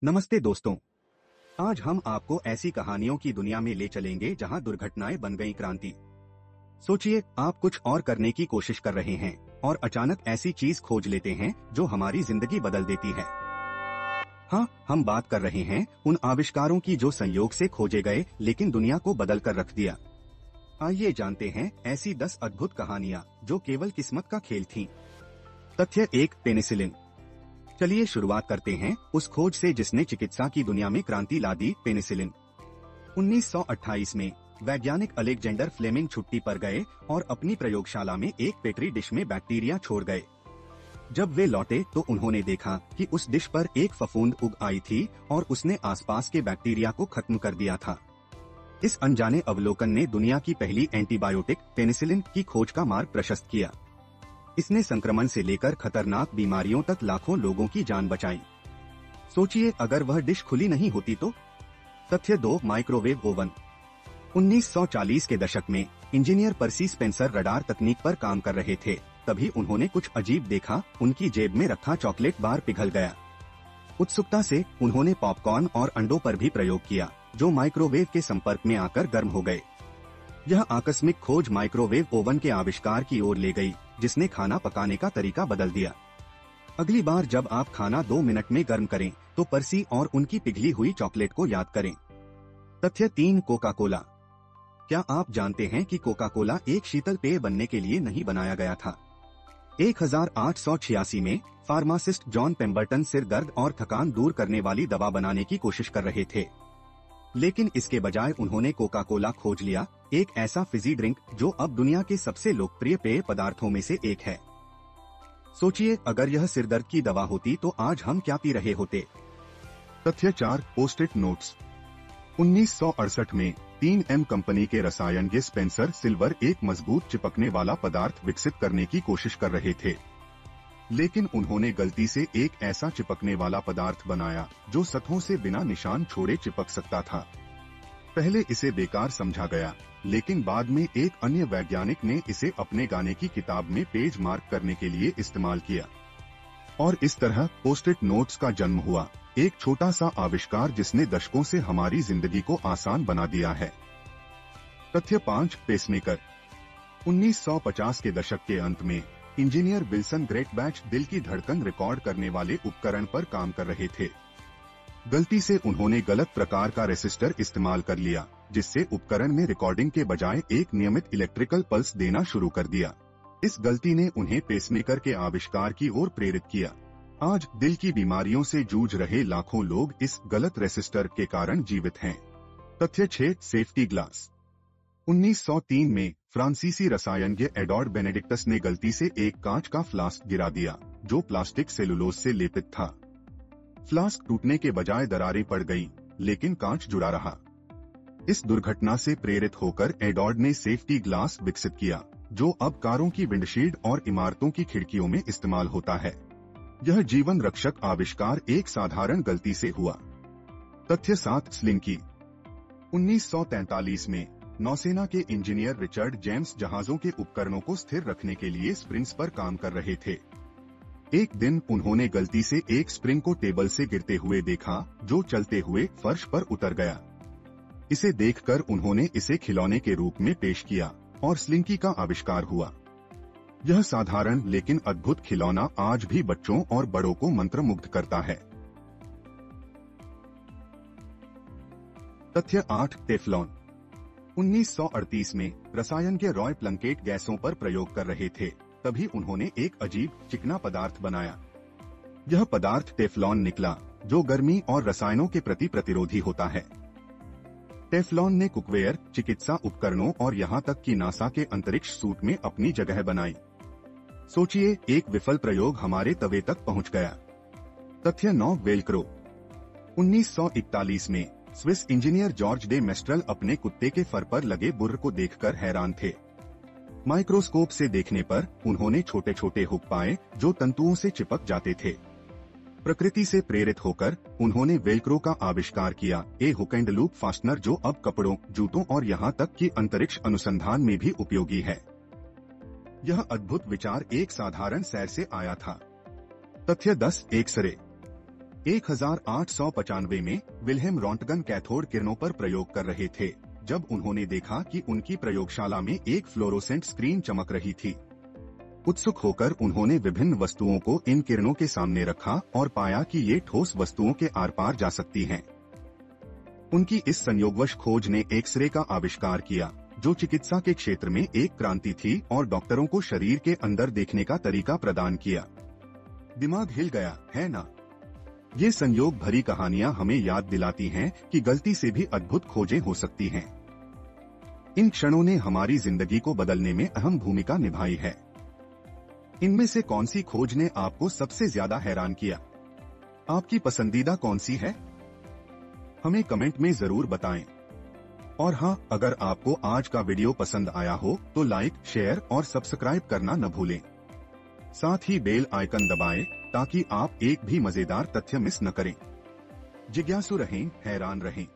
नमस्ते दोस्तों। आज हम आपको ऐसी कहानियों की दुनिया में ले चलेंगे जहां दुर्घटनाएं बन गई क्रांति। सोचिए, आप कुछ और करने की कोशिश कर रहे हैं और अचानक ऐसी चीज खोज लेते हैं जो हमारी जिंदगी बदल देती है। हाँ, हम बात कर रहे हैं उन आविष्कारों की जो संयोग से खोजे गए लेकिन दुनिया को बदल कर रख दिया। आइए जानते हैं ऐसी 10 अद्भुत कहानियाँ जो केवल किस्मत का खेल थीं। तथ्य 1, पेनिसिलिन। चलिए शुरुआत करते हैं उस खोज से जिसने चिकित्सा की दुनिया में क्रांति ला दी, पेनिसिलिन। 1928 में वैज्ञानिक अलेक्जेंडर फ्लेमिंग छुट्टी पर गए और अपनी प्रयोगशाला में एक पेट्री डिश में बैक्टीरिया छोड़ गए। जब वे लौटे तो उन्होंने देखा कि उस डिश पर एक फफूंद उग आई थी और उसने आसपास के बैक्टीरिया को खत्म कर दिया था। इस अनजाने अवलोकन ने दुनिया की पहली एंटीबायोटिक पेनिसिलिन की खोज का मार्ग प्रशस्त किया। इसने संक्रमण से लेकर खतरनाक बीमारियों तक लाखों लोगों की जान बचाई। सोचिए, अगर वह डिश खुली नहीं होती तो। तथ्य 2, माइक्रोवेव ओवन। 1940 के दशक में इंजीनियर पर्सी स्पेंसर रडार तकनीक पर काम कर रहे थे। तभी उन्होंने कुछ अजीब देखा, उनकी जेब में रखा चॉकलेट बार पिघल गया। उत्सुकता से उन्होंने पॉपकॉर्न और अंडों पर भी प्रयोग किया, जो माइक्रोवेव के संपर्क में आकर गर्म हो गए। यह आकस्मिक खोज माइक्रोवेव ओवन के आविष्कार की ओर ले गई, जिसने खाना पकाने का तरीका बदल दिया। अगली बार जब आप खाना 2 मिनट में गर्म करें तो पर्सी और उनकी पिघली हुई चॉकलेट को याद करें। तथ्य 3, कोका कोला। क्या आप जानते हैं कि कोका कोला एक शीतल पेय बनने के लिए नहीं बनाया गया था। 1886 में फार्मासिस्ट जॉन पेम्बरटन सिर दर्द और थकान दूर करने वाली दवा बनाने की कोशिश कर रहे थे, लेकिन इसके बजाय उन्होंने कोका कोला खोज लिया, एक ऐसा फिजी ड्रिंक जो अब दुनिया के सबसे लोकप्रिय पेय पदार्थों में से एक है। सोचिए, अगर यह सिरदर्द की दवा होती तो आज हम क्या पी रहे होते। तथ्य 4, पोस्ट-इट नोट्स। 1968 में 3M कंपनी के रसायनज्ञ स्पेंसर सिल्वर एक मजबूत चिपकने वाला पदार्थ विकसित करने की कोशिश कर रहे थे, लेकिन उन्होंने गलती से एक ऐसा चिपकने वाला पदार्थ बनाया जो सतहों से बिना निशान छोड़े चिपक सकता था। पहले इसे बेकार समझा गया, लेकिन बाद में एक अन्य वैज्ञानिक ने इसे अपने गाने की किताब में पेज मार्क करने के लिए इस्तेमाल किया, और इस तरह पोस्ट-इट नोट्स का जन्म हुआ, एक छोटा सा आविष्कार जिसने दशकों से हमारी जिंदगी को आसान बना दिया है। तथ्य 5, पेसमेकर। 1950 के दशक के अंत में इंजीनियर विल्सन ग्रेटबैच दिल की धड़कन रिकॉर्ड करने वाले उपकरण पर काम कर रहे थे। गलती से उन्होंने गलत प्रकार का रेसिस्टर इस्तेमाल कर लिया, जिससे उपकरण में रिकॉर्डिंग के बजाय एक नियमित इलेक्ट्रिकल पल्स देना शुरू कर दिया। इस गलती ने उन्हें पेसमेकर के आविष्कार की ओर प्रेरित किया। आज दिल की बीमारियों से जूझ रहे लाखों लोग इस गलत रेसिस्टर के कारण जीवित हैं। तथ्य 6, सेफ्टी ग्लास। 1903 में फ्रांसीसी रसायनज्ञ एडोर्ड बेनेडिक्टस ने गलती से एक कांच का फ्लास्क गिरा दिया, जो प्लास्टिक सेलुलोज से लेपित था। फ्लास्क टूटने के बजाय दरारें पड़ गईं, लेकिन कांच जुड़ा रहा। इस दुर्घटना से प्रेरित होकर एडोर्ड ने सेफ्टी ग्लास विकसित किया, जो अब कारों की विंडशील्ड और इमारतों की खिड़कियों में इस्तेमाल होता है। यह जीवन रक्षक आविष्कार एक साधारण गलती से हुआ। तथ्य 7, स्लिंकी। 1943 में नौसेना के इंजीनियर रिचर्ड जेम्स जहाजों के उपकरणों को स्थिर रखने के लिए स्प्रिंग्स पर काम कर रहे थे। एक दिन उन्होंने गलती से एक स्प्रिंग को टेबल से गिरते हुए देखा, जो चलते हुए फर्श पर उतर गया। इसे देखकर उन्होंने इसे खिलौने के रूप में पेश किया और स्लिंकी का आविष्कार हुआ। यह साधारण लेकिन अद्भुत खिलौना आज भी बच्चों और बड़ों को मंत्रमुग्ध करता है। तथ्य 8, टेफ्लॉन। 1938 में रसायनज्ञ रॉय प्लंकेट गैसों पर प्रयोग कर रहे थे, तभी उन्होंने एक अजीब चिकना पदार्थ बनाया। यह पदार्थ टेफ्लॉन निकला, जो गर्मी और रसायनों के प्रति प्रतिरोधी होता है। टेफ्लॉन ने कुकवेयर, चिकित्सा उपकरणों और यहाँ तक कि नासा के अंतरिक्ष सूट में अपनी जगह बनाई। सोचिए, एक विफल प्रयोग हमारे तवे तक पहुँच गया। तथ्य 9, वेलक्रो। 1941 में Swiss engineer George day menstrual अपने कुत्ते के फर पर लगे बुर्र को देखकर हैरान थे। माइक्रोस्कोप से देखने पर उन्होंने छोटे छोटे हुक पाए जो तंतुओं से चिपक जाते थे। प्रकृति से प्रेरित होकर उन्होंने वेलक्रो का आविष्कार किया, ए हुक एंड लूप फास्टनर, जो अब कपड़ों, जूतों और यहाँ तक कि अंतरिक्ष अनुसंधान में भी उपयोगी है। यह अद्भुत विचार एक साधारण सैर से आया था। तथ्य 10, एक्सरे। 1895 में विल्हेम रॉन्टगन कैथोड किरणों पर प्रयोग कर रहे थे, जब उन्होंने देखा कि उनकी प्रयोगशाला में एक फ्लोरोसेंट स्क्रीन चमक रही थी। उत्सुक होकर उन्होंने विभिन्न वस्तुओं को इन किरणों के सामने रखा और पाया कि ये ठोस वस्तुओं के आर पार जा सकती हैं। उनकी इस संयोगवश खोज ने एक्सरे का आविष्कार किया, जो चिकित्सा के क्षेत्र में एक क्रांति थी और डॉक्टरों को शरीर के अंदर देखने का तरीका प्रदान किया। दिमाग हिल गया, है ना? ये संयोग भरी कहानियां हमें याद दिलाती हैं कि गलती से भी अद्भुत खोजें हो सकती हैं। इन क्षणों ने हमारी जिंदगी को बदलने में अहम भूमिका निभाई है। इनमें से कौन सी खोज ने आपको सबसे ज्यादा हैरान किया? आपकी पसंदीदा कौन सी है? हमें कमेंट में जरूर बताएं। और हाँ, अगर आपको आज का वीडियो पसंद आया हो तो लाइक, शेयर और सब्सक्राइब करना न भूलें। साथ ही बेल आइकन दबाएं ताकि आप एक भी मजेदार तथ्य मिस न करें। जिज्ञासु रहें, हैरान रहें।